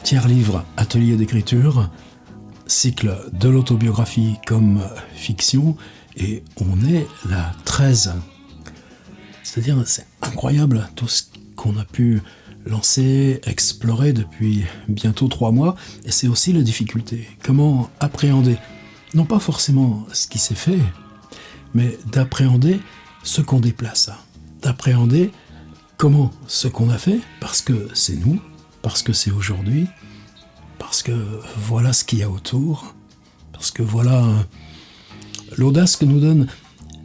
tiers livre Atelier d'écriture, cycle de l'autobiographie comme fiction, et on est la 13. C'est-à-dire, c'est incroyable tout ce qu'on a pu lancer, explorer depuis bientôt 3 mois, et c'est aussi la difficulté. Comment appréhender, non pas forcément ce qui s'est fait, mais d'appréhender ce qu'on déplace, d'appréhender comment ce qu'on a fait, parce que c'est nous, parce que c'est aujourd'hui, parce que voilà ce qu'il y a autour, parce que voilà l'audace que nous donne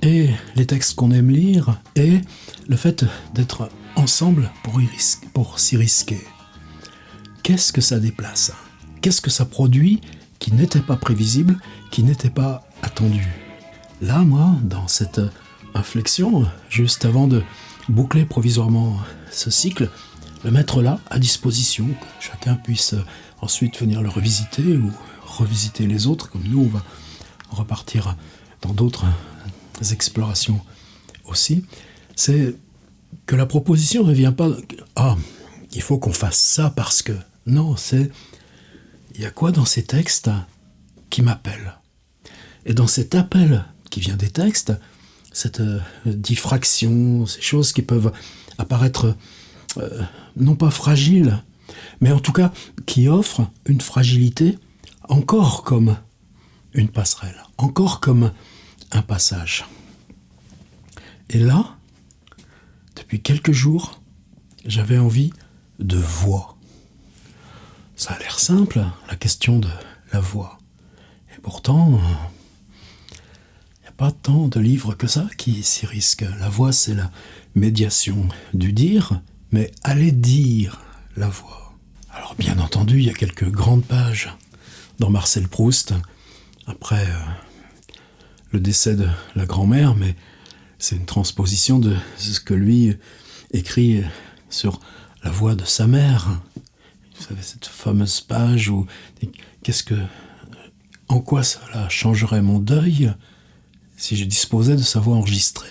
et les textes qu'on aime lire, et le fait d'être ensemble pour s'y risquer. Qu'est-ce que ça déplace? Qu'est-ce que ça produit qui n'était pas prévisible, qui n'était pas attendu? Là, moi, dans cette inflexion, juste avant de boucler provisoirement ce cycle, le mettre là, à disposition, que chacun puisse ensuite venir le revisiter ou revisiter les autres, comme nous, on va repartir dans d'autres explorations aussi, c'est que la proposition ne vient pas « Ah, il faut qu'on fasse ça parce que… » Non, c'est « Il y a quoi dans ces textes qui m'appelle ?» Et dans cet appel qui vient des textes, cette diffraction, ces choses qui peuvent apparaître non pas fragiles, mais en tout cas qui offrent une fragilité encore comme une passerelle, encore comme un passage. Et là, depuis quelques jours, j'avais envie de voix. Ça a l'air simple, la question de la voix. Et pourtant, il n'y a pas tant de livres que ça qui s'y risquent. La voix, c'est la médiation du dire, mais aller dire la voix. Alors bien entendu, il y a quelques grandes pages dans Marcel Proust, après le décès de la grand-mère, mais c'est une transposition de ce que lui écrit sur la voix de sa mère. Vous savez, cette fameuse page où en quoi cela changerait mon deuil si je disposais de sa voix enregistrée?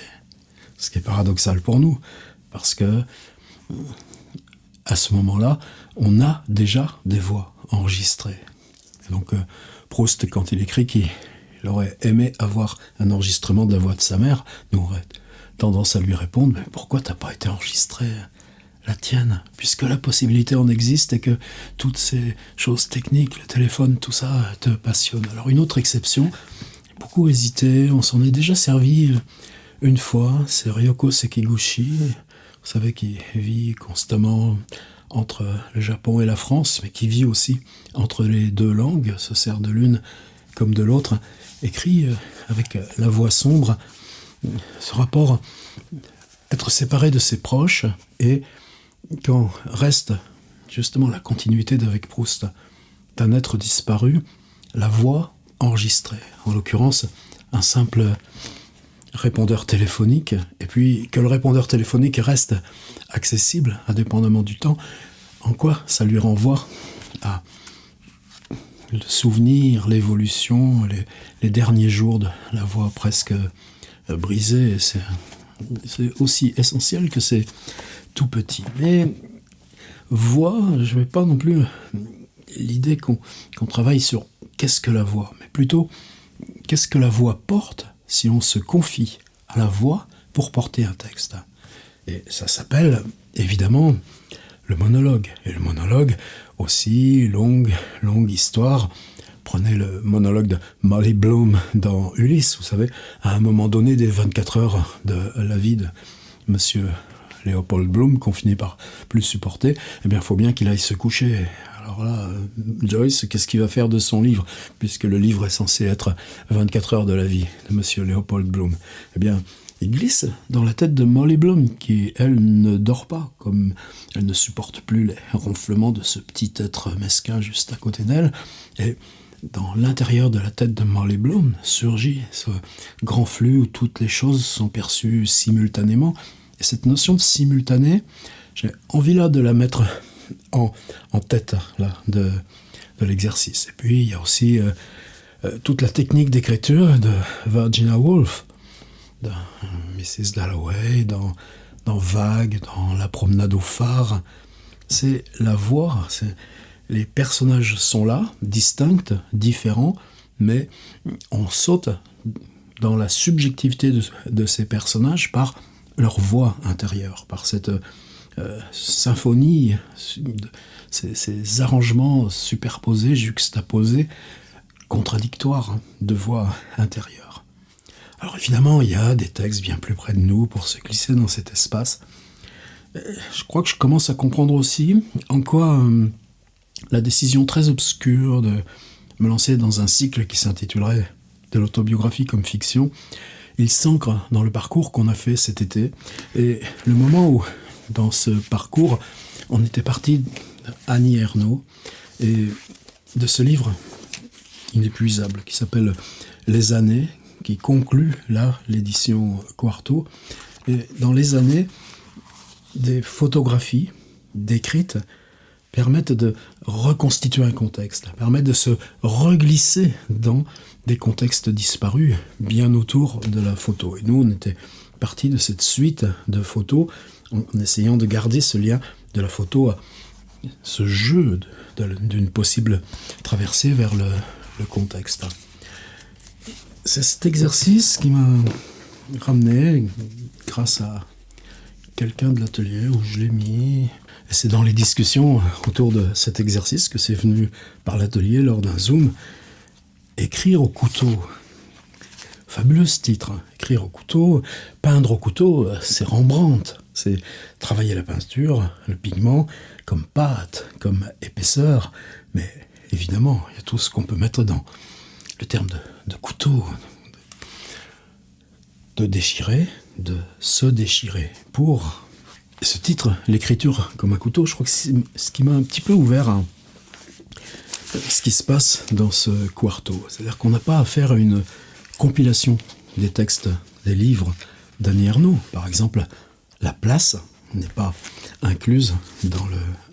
Ce qui est paradoxal pour nous, parce que à ce moment-là, on a déjà des voix enregistrées. Et donc Proust, quand il écrit qu'il aurait aimé avoir un enregistrement de la voix de sa mère, nous aurait tendance à lui répondre « Mais pourquoi t'as pas été enregistré la tienne ?» Puisque la possibilité en existe et que toutes ces choses techniques, le téléphone, tout ça, te passionne. Alors une autre exception, beaucoup hésité, on s'en est déjà servi une fois, c'est Ryoko Sekiguchi, vous savez, qui vit constamment entre le Japon et la France, mais qui vit aussi entre les deux langues, se sert de l'une comme de l'autre, écrit avec la voix sombre ce rapport, être séparé de ses proches, et quand reste justement la continuité d'avec Proust, d'un être disparu, la voix enregistrée, en l'occurrence un simple répondeur téléphonique, et puis que le répondeur téléphonique reste accessible indépendamment du temps, en quoi ça lui renvoie à le souvenir, l'évolution, les derniers jours de la voix presque brisée. C'est aussi essentiel que c'est tout petit. Mais voix, je ne vais pas non plus l'idée qu'on travaille sur qu'est-ce que la voix, mais plutôt qu'est-ce que la voix porte si on se confie à la voix pour porter un texte. Et ça s'appelle évidemment le monologue. Et le monologue aussi, longue histoire. Prenez le monologue de Molly Bloom dans Ulysse, vous savez, à un moment donné des 24 heures de la vie de Monsieur Léopold Bloom, qu'on finit par plus supporter, eh bien, il faut bien qu'il aille se coucher. Alors là, Joyce, qu'est-ce qu'il va faire de son livre, puisque le livre est censé être 24 heures de la vie de Monsieur Léopold Bloom? Eh bien, il glisse dans la tête de Molly Bloom, qui, elle, ne dort pas, comme elle ne supporte plus les ronflements de ce petit être mesquin juste à côté d'elle. Et dans l'intérieur de la tête de Molly Bloom surgit ce grand flux où toutes les choses sont perçues simultanément. Et cette notion de simultané, j'ai envie là de la mettre en tête là, de l'exercice. Et puis il y a aussi toute la technique d'écriture de Virginia Woolf, de Mrs. Dalloway, dans Vague, dans La promenade au phare. C'est la voix, c'est les personnages sont là, distincts, différents, mais on saute dans la subjectivité de ces personnages par leur voix intérieure, par cette symphonie, ces arrangements superposés, juxtaposés, contradictoires de voix intérieure. Alors évidemment, il y a des textes bien plus près de nous pour se glisser dans cet espace. Je crois que je commence à comprendre aussi en quoi la décision très obscure de me lancer dans un cycle qui s'intitulerait « De l'autobiographie comme fiction », il s'ancre dans le parcours qu'on a fait cet été. Et le moment où, dans ce parcours, on était parti d'Annie Ernaux et de ce livre inépuisable qui s'appelle « Les années », qui conclut là l'édition Quarto. Et dans Les années, des photographies décrites permettent de reconstituer un contexte, permettent de se reglisser dans des contextes disparus bien autour de la photo. Et nous, on était partis de cette suite de photos en essayant de garder ce lien de la photo à ce jeu d'une possible traversée vers le contexte. C'est cet exercice qui m'a ramené, grâce à quelqu'un de l'atelier où je l'ai mis. Et c'est dans les discussions autour de cet exercice que c'est venu par l'atelier lors d'un Zoom. Écrire au couteau. Fabuleux titre. Écrire au couteau, peindre au couteau, c'est Rembrandt. C'est travailler la peinture, le pigment, comme pâte, comme épaisseur. Mais évidemment, il y a tout ce qu'on peut mettre dans le terme de couteau. De déchirer, de se déchirer. Pour ce titre, l'écriture comme un couteau, je crois que c'est ce qui m'a un petit peu ouvert à ce qui se passe dans ce quarto. C'est-à-dire qu'on n'a pas à faire une compilation des textes, des livres d'Annie Ernaux. Par exemple, La place n'est pas incluse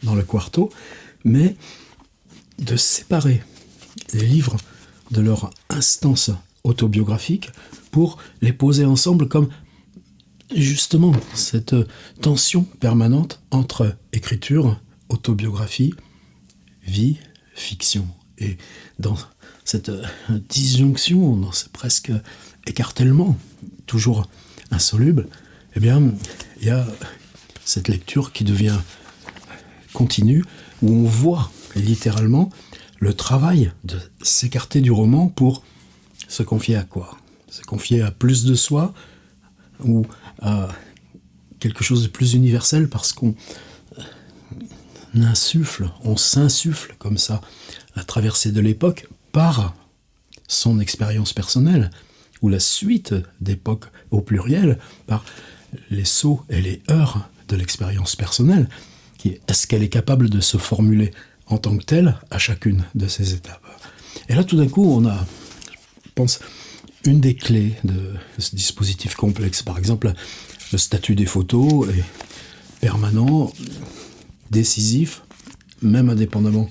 dans le quarto, mais de séparer les livres de leur instance autobiographique pour les poser ensemble comme justement cette tension permanente entre écriture, autobiographie, vie, fiction. Et dans cette disjonction, dans ce presque écartèlement, toujours insoluble, eh bien, il y a cette lecture qui devient continue, où on voit littéralement le travail de s'écarter du roman pour se confier à quoi ? Se confier à plus de soi ou à quelque chose de plus universel parce qu'on insuffle, on s'insuffle comme ça la traversée de l'époque par son expérience personnelle ou la suite d'époques au pluriel par les sauts et les heurts de l'expérience personnelle. Est-ce qu'elle est capable de se formuler en tant que telle à chacune de ces étapes ? Et là, tout d'un coup, on a, je pense, une des clés de ce dispositif complexe. Par exemple, le statut des photos est permanent, décisif, même indépendamment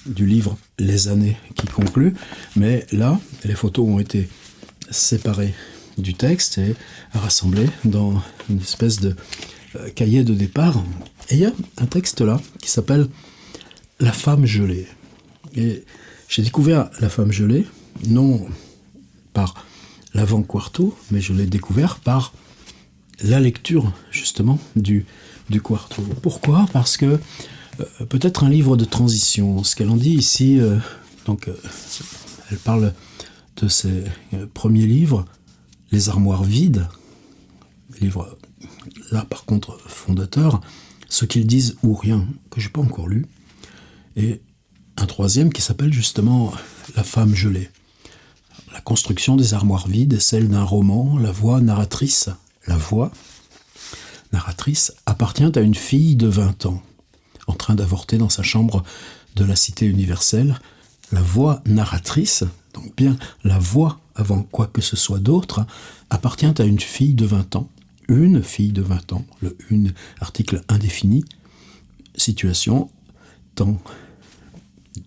du livre Les années qui conclut. Mais là, les photos ont été séparées du texte et rassemblées dans une espèce de cahier de départ. Et il y a un texte là qui s'appelle « La femme gelée ». Et j'ai découvert La femme gelée, non par l'avant-quarto, mais je l'ai découvert par la lecture, justement, du quarto. Pourquoi ? Parce que peut-être un livre de transition. Ce qu'elle en dit ici, elle parle de ses premiers livres, Les armoires vides, livre là, par contre, fondateur, Ce qu'ils disent ou rien, que je n'ai pas encore lu, et un troisième qui s'appelle justement La femme gelée. La construction des armoires vides est celle d'un roman. La voix narratrice appartient à une fille de 20 ans, en train d'avorter dans sa chambre de la cité universelle. La voix narratrice, donc bien la voix avant quoi que ce soit d'autre, appartient à une fille de 20 ans. Une fille de 20 ans, le une, article indéfini, situation, temps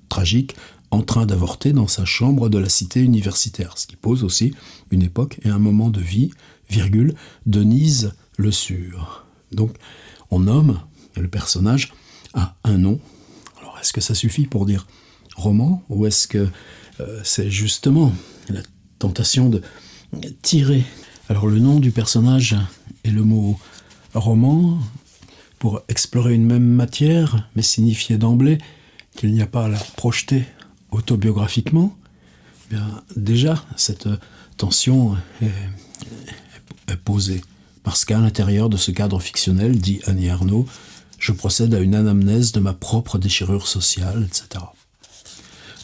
tragique, en train d'avorter dans sa chambre de la cité universitaire, ce qui pose aussi une époque et un moment de vie, virgule, Denise Le Sur. Donc, on nomme, et le personnage a un nom. Alors, est-ce que ça suffit pour dire roman, ou est-ce que c'est justement la tentation de tirer. Alors le nom du personnage et le mot roman, pour explorer une même matière, mais signifier d'emblée qu'il n'y a pas à la projeter autobiographiquement, eh bien, déjà cette tension est posée. Parce qu'à l'intérieur de ce cadre fictionnel, dit Annie Ernaux, je procède à une anamnèse de ma propre déchirure sociale, etc.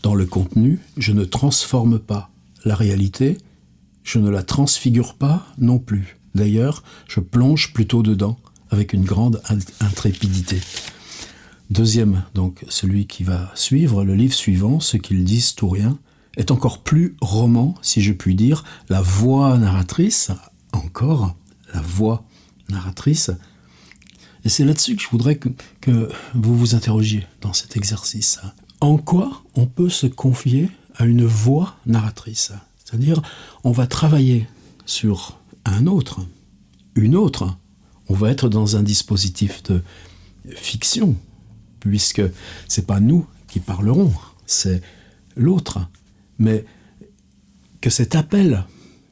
Dans le contenu, je ne transforme pas la réalité, je ne la transfigure pas non plus. D'ailleurs, je plonge plutôt dedans, avec une grande intrépidité. Deuxième, donc celui qui va suivre, le livre suivant, Ce qu'ils disent ou rien, est encore plus roman, si je puis dire, la voix narratrice, encore la voix narratrice. Et c'est là-dessus que je voudrais que vous vous interrogiez dans cet exercice. En quoi on peut se confier à une voix narratrice? C'est-à-dire, on va travailler sur un autre, une autre. On va être dans un dispositif de fiction, puisque c'est pas nous qui parlerons, c'est l'autre. Mais que cet appel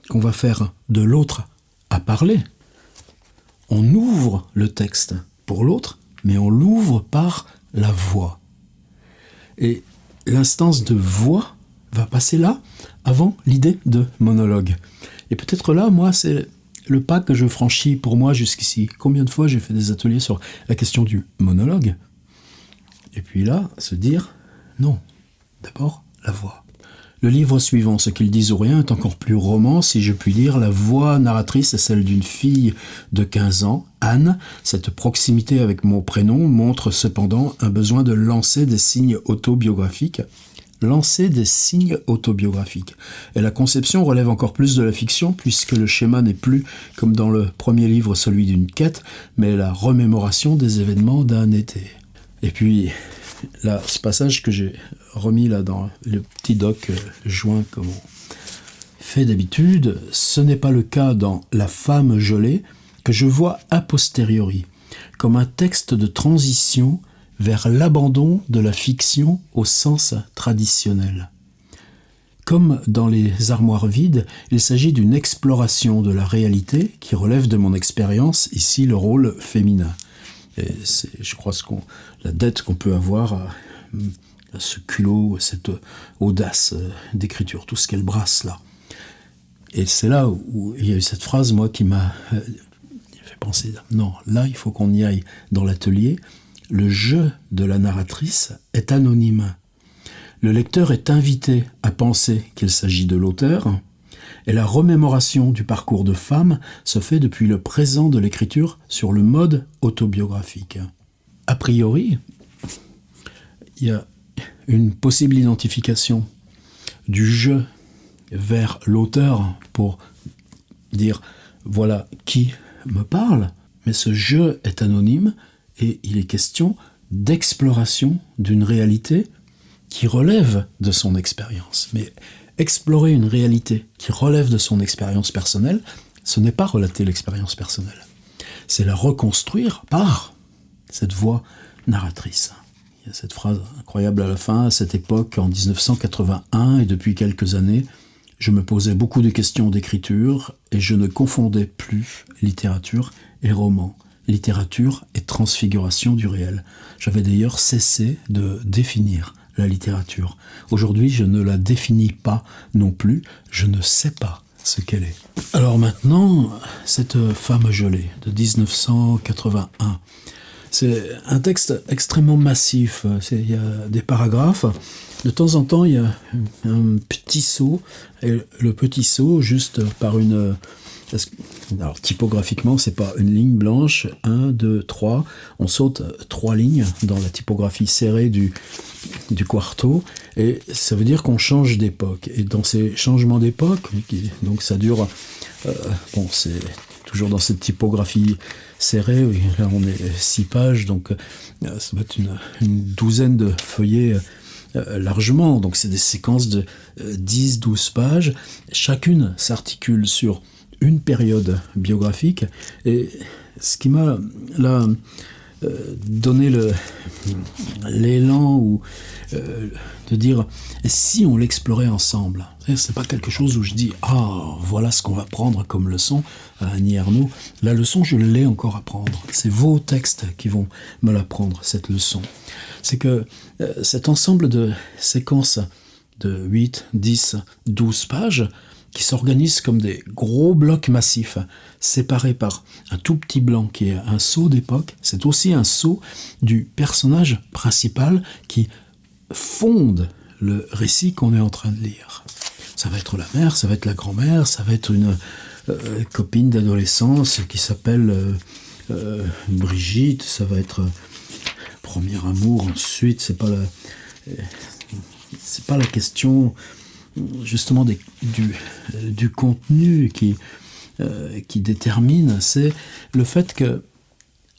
qu'on va faire de l'autre à parler, on ouvre le texte pour l'autre, mais on l'ouvre par la voix. Et l'instance de voix va passer là, avant l'idée de monologue. Et peut-être là, moi, c'est le pas que je franchis pour moi jusqu'ici. Combien de fois j'ai fait des ateliers sur la question du monologue? Et puis là, se dire, non, d'abord, la voix. Le livre suivant, Ce qu'ils disent ou rien, est encore plus roman, si je puis dire. La voix narratrice est celle d'une fille de 15 ans, Anne. Cette proximité avec mon prénom montre cependant un besoin de lancer des signes autobiographiques. Lancer des signes autobiographiques. Et la conception relève encore plus de la fiction, puisque le schéma n'est plus, comme dans le premier livre, celui d'une quête, mais la remémoration des événements d'un été. Et puis, là, ce passage que j'ai remis là dans le petit doc joint comme on fait d'habitude, ce n'est pas le cas dans La femme gelée, que je vois a posteriori, comme un texte de transition vers l'abandon de la fiction au sens traditionnel. Comme dans Les armoires vides, il s'agit d'une exploration de la réalité qui relève de mon expérience, ici le rôle féminin. Et c'est, je crois, la dette qu'on peut avoir à ce culot, à cette audace d'écriture, tout ce qu'elle brasse là. Et c'est là où il y a eu cette phrase, moi, qui m'a fait penser, non, là, il faut qu'on y aille dans l'atelier. Le jeu de la narratrice est anonyme. Le lecteur est invité à penser qu'il s'agit de l'auteur, et la remémoration du parcours de femme se fait depuis le présent de l'écriture sur le mode autobiographique. A priori, il y a une possible identification du jeu vers l'auteur pour dire voilà qui me parle, mais ce jeu est anonyme et il est question d'exploration d'une réalité qui relève de son expérience. Mais explorer une réalité qui relève de son expérience personnelle, ce n'est pas relater l'expérience personnelle. C'est la reconstruire par cette voix narratrice. Il y a cette phrase incroyable à la fin, à cette époque, en 1981, et depuis quelques années, je me posais beaucoup de questions d'écriture et je ne confondais plus littérature et roman, littérature et transfiguration du réel. J'avais d'ailleurs cessé de définir la littérature. Aujourd'hui, je ne la définis pas non plus, je ne sais pas ce qu'elle est. Alors maintenant, cette femme gelée de 1981, c'est un texte extrêmement massif, il y a des paragraphes, de temps en temps il y a un petit saut, et le petit saut juste par une... Alors typographiquement c'est pas une ligne blanche, 1, 2, 3, on saute 3 lignes dans la typographie serrée du quarto, et ça veut dire qu'on change d'époque, et dans ces changements d'époque, donc ça dure, c'est toujours dans cette typographie serrée, oui, là on est 6 pages, donc ça va être une douzaine de feuillets largement, donc c'est des séquences de 10-12 pages, chacune s'articule sur une période biographique, et ce qui m'a là donner l'élan ou de dire si on l'explorait ensemble. C'est pas quelque chose où je dis voilà ce qu'on va prendre comme leçon à Annie Ernaux. La leçon, je l'ai encore à prendre. C'est vos textes qui vont me l'apprendre, cette leçon. C'est que cet ensemble de séquences de 8, 10, 12 pages qui s'organisent comme des gros blocs massifs, séparés par un tout petit blanc qui est un sceau d'époque. C'est aussi un sceau du personnage principal qui fonde le récit qu'on est en train de lire. Ça va être la mère, ça va être la grand-mère, ça va être une copine d'adolescence qui s'appelle Brigitte, ça va être premier amour, ensuite c'est pas la question justement du contenu qui détermine, c'est le fait que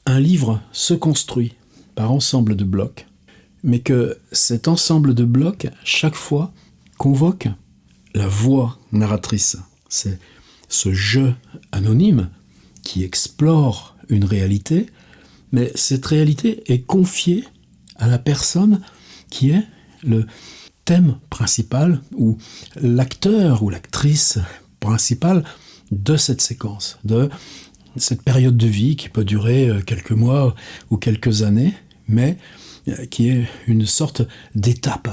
un livre se construit par ensemble de blocs, mais que cet ensemble de blocs, chaque fois, convoque la voix narratrice. C'est ce jeu anonyme qui explore une réalité, mais cette réalité est confiée à la personne qui est le thème principal ou l'acteur ou l'actrice principale de cette séquence, de cette période de vie qui peut durer quelques mois ou quelques années, mais qui est une sorte d'étape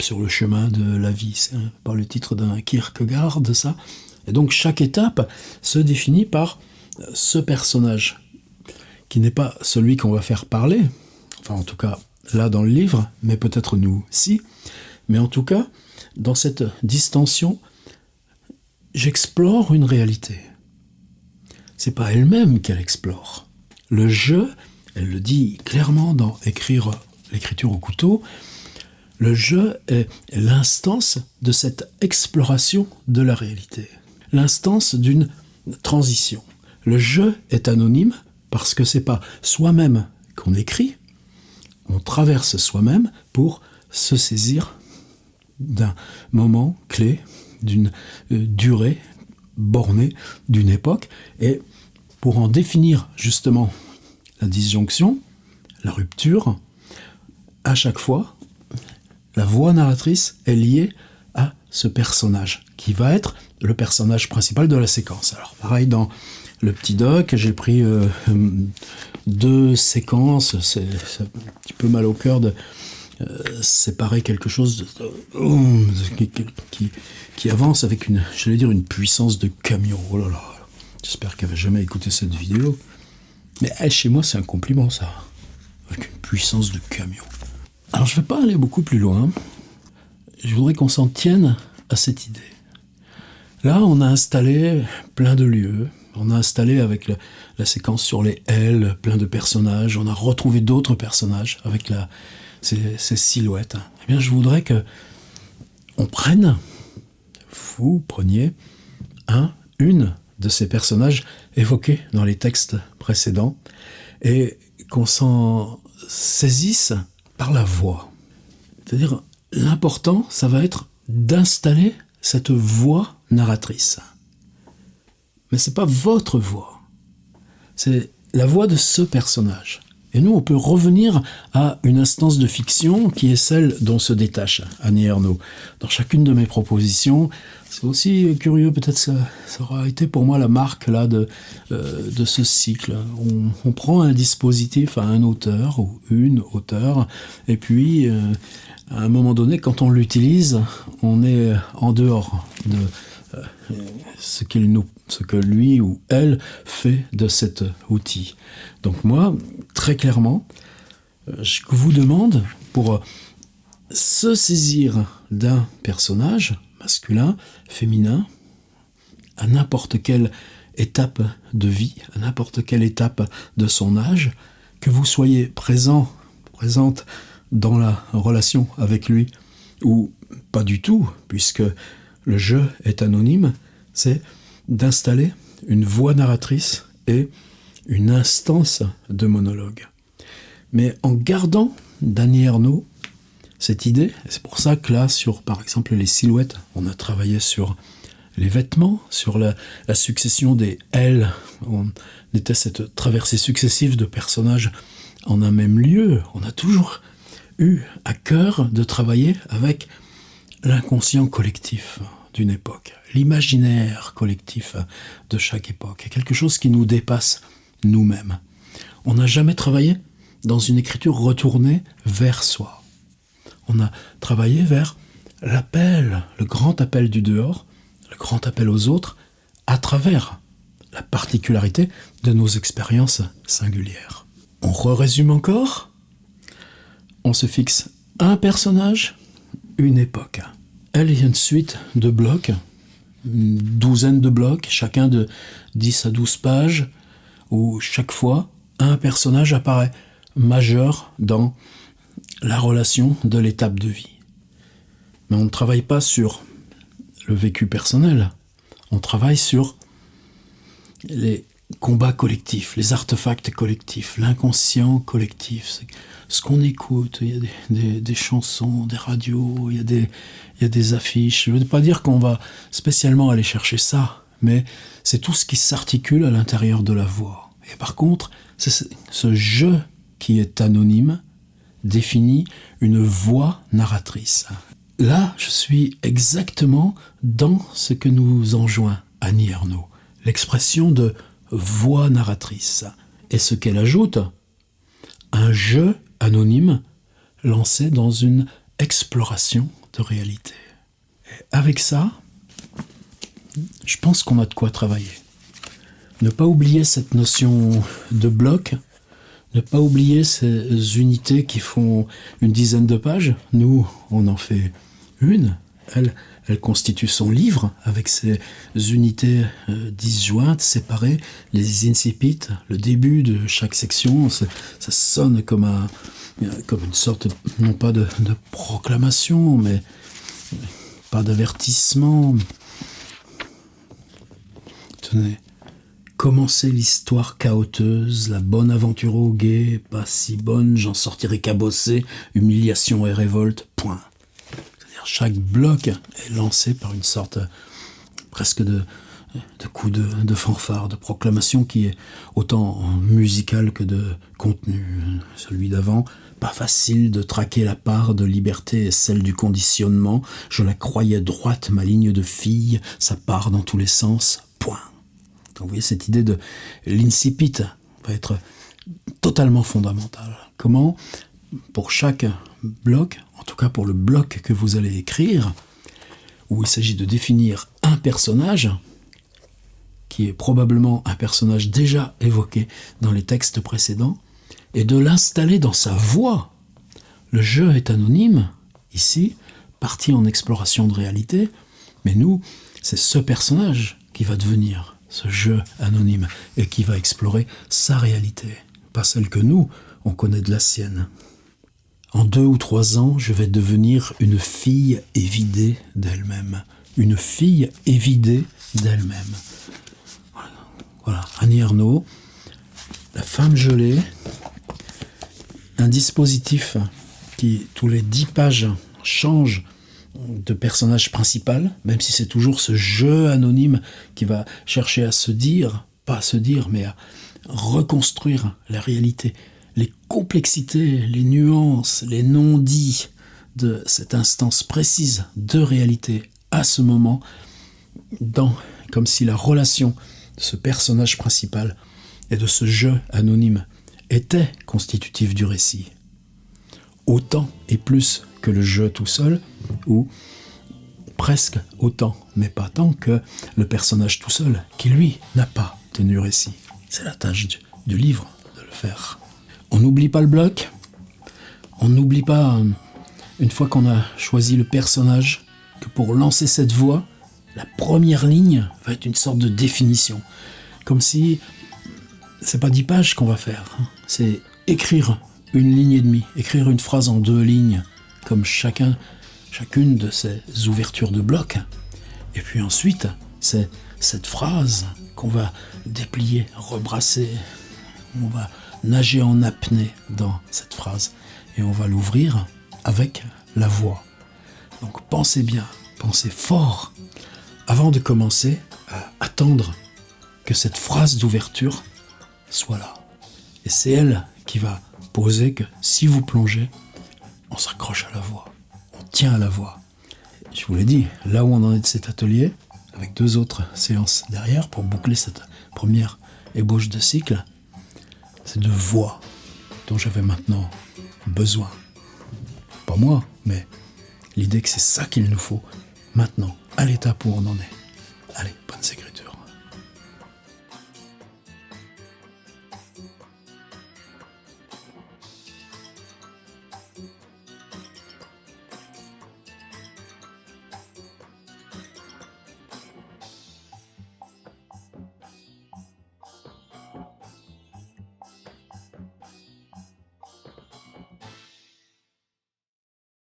sur le chemin de la vie. C'est par le titre d'un Kierkegaard, ça. Et donc chaque étape se définit par ce personnage, qui n'est pas celui qu'on va faire parler, enfin en tout cas là dans le livre, mais peut-être nous aussi, mais en tout cas, dans cette distension, j'explore une réalité. C'est pas elle-même qu'elle explore. Le jeu, elle le dit clairement dans l'écriture au couteau, le jeu est l'instance de cette exploration de la réalité, l'instance d'une transition. Le jeu est anonyme parce que c'est pas soi-même qu'on écrit, on traverse soi-même pour se saisir d'un moment clé, d'une durée bornée, d'une époque, et pour en définir justement la disjonction, la rupture, à chaque fois, la voix narratrice est liée à ce personnage, qui va être le personnage principal de la séquence. Alors pareil, dans le petit doc, j'ai pris 2 séquences, c'est un petit peu mal au cœur de séparer quelque chose qui avance avec une puissance de camion. Oh là là, j'espère qu'elle va jamais écouter cette vidéo. Mais chez moi, c'est un compliment, ça. Avec une puissance de camion. Alors, je ne vais pas aller beaucoup plus loin. Je voudrais qu'on s'en tienne à cette idée. Là, on a installé plein de lieux. On a installé avec la séquence sur les ailes, plein de personnages. On a retrouvé d'autres personnages avec ces silhouettes. Eh bien, je voudrais que vous preniez une de ces personnages évoqués dans les textes précédents et qu'on s'en saisisse par la voix. C'est-à-dire, l'important, ça va être d'installer cette voix narratrice. Mais c'est pas votre voix. C'est la voix de ce personnage. Et nous, on peut revenir à une instance de fiction qui est celle dont se détache Annie Ernaux. Dans chacune de mes propositions, c'est aussi curieux, peut-être ça aura été pour moi la marque là de ce cycle. On prend un dispositif à un auteur ou une auteure, et puis à un moment donné, quand on l'utilise, on est en dehors de ce que lui ou elle fait de cet outil. Donc moi, très clairement, je vous demande, pour se saisir d'un personnage, masculin, féminin, à n'importe quelle étape de vie, à n'importe quelle étape de son âge, que vous soyez présente dans la relation avec lui, ou pas du tout, puisque le jeu est anonyme, c'est d'installer une voix narratrice et une instance de monologue. Mais en gardant d'Annie Ernaux cette idée, c'est pour ça que là, sur par exemple les silhouettes, on a travaillé sur les vêtements, sur la succession des L. On était cette traversée successive de personnages en un même lieu. On a toujours eu à cœur de travailler avec l'inconscient collectif d'une époque, l'imaginaire collectif de chaque époque, quelque chose qui nous dépasse nous-mêmes. On n'a jamais travaillé dans une écriture retournée vers soi. On a travaillé vers l'appel, le grand appel du dehors, le grand appel aux autres, à travers la particularité de nos expériences singulières. On résume encore, on se fixe un personnage, une époque. Elle est une suite de blocs, une douzaine de blocs, chacun de 10 à 12 pages, où chaque fois, un personnage apparaît majeur dans la relation de l'étape de vie. Mais on ne travaille pas sur le vécu personnel, on travaille sur les combats collectifs, les artefacts collectifs, l'inconscient collectif, ce qu'on écoute. Il y a des chansons, des radios, il y a des affiches. Je ne veux pas dire qu'on va spécialement aller chercher ça, mais c'est tout ce qui s'articule à l'intérieur de la voix. Et par contre, c'est ce jeu qui est anonyme définit une voix narratrice. Là, je suis exactement dans ce que nous enjoint Annie Ernaux, l'expression de voix narratrice. Et ce qu'elle ajoute, un jeu anonyme lancé dans une exploration de réalité. Et avec ça, je pense qu'on a de quoi travailler. Ne pas oublier cette notion de bloc, ne pas oublier ces unités qui font une dizaine de pages. Nous, on en fait une. Elle constitue son livre avec ses unités disjointes, séparées, les incipits, le début de chaque section. Ça sonne comme une sorte, non pas de proclamation, mais pas d'avertissement. Tenez. Commencer l'histoire chaoteuse, la bonne aventure au guet, pas si bonne, j'en sortirai cabossé, humiliation et révolte, point. C'est-à-dire chaque bloc est lancé par une sorte presque de coup de fanfare, de proclamation qui est autant musical que de contenu. Celui d'avant, pas facile de traquer la part de liberté et celle du conditionnement, je la croyais droite, ma ligne de fille, ça part dans tous les sens, point. Donc vous voyez, cette idée de l'incipit va être totalement fondamentale. Comment, pour chaque bloc, en tout cas pour le bloc que vous allez écrire, où il s'agit de définir un personnage, qui est probablement un personnage déjà évoqué dans les textes précédents, et de l'installer dans sa voix. Le jeu est anonyme, ici, parti en exploration de réalité, mais nous, c'est ce personnage qui va devenir ce jeu anonyme, et qui va explorer sa réalité, pas celle que nous, on connaît de la sienne. En 2 ou 3 ans, je vais devenir une fille évidée d'elle-même. Une fille évidée d'elle-même. Voilà, Annie Ernaux, La femme gelée, un dispositif qui, tous les 10 pages, change de personnage principal, même si c'est toujours ce jeu anonyme qui va chercher à se dire, pas à se dire, mais à reconstruire la réalité, les complexités, les nuances, les non-dits de cette instance précise de réalité à ce moment, comme si la relation de ce personnage principal et de ce jeu anonyme était constitutive du récit. Autant et plus que le jeu tout seul, ou presque autant, mais pas tant que le personnage tout seul, qui lui n'a pas tenu récit. C'est la tâche du livre de le faire. On n'oublie pas le bloc, on n'oublie pas, une fois qu'on a choisi le personnage, que pour lancer cette voix, la première ligne va être une sorte de définition. Comme si, c'est pas 10 pages qu'on va faire, c'est écrire une ligne et demie, écrire une phrase en 2 lignes, comme chacune de ces ouvertures de bloc. Et puis ensuite, c'est cette phrase qu'on va déplier, rebrasser. On va nager en apnée dans cette phrase. Et on va l'ouvrir avec la voix. Donc pensez bien, pensez fort avant de commencer, à attendre que cette phrase d'ouverture soit là. Et c'est elle qui va poser que si vous plongez, on s'accroche à la voix, on tient à la voix. Je vous l'ai dit, là où on en est de cet atelier, avec 2 autres séances derrière pour boucler cette première ébauche de cycle, c'est de voix dont j'avais maintenant besoin. Pas moi, mais l'idée que c'est ça qu'il nous faut maintenant, à l'étape où on en est. Allez, bonne sécurité.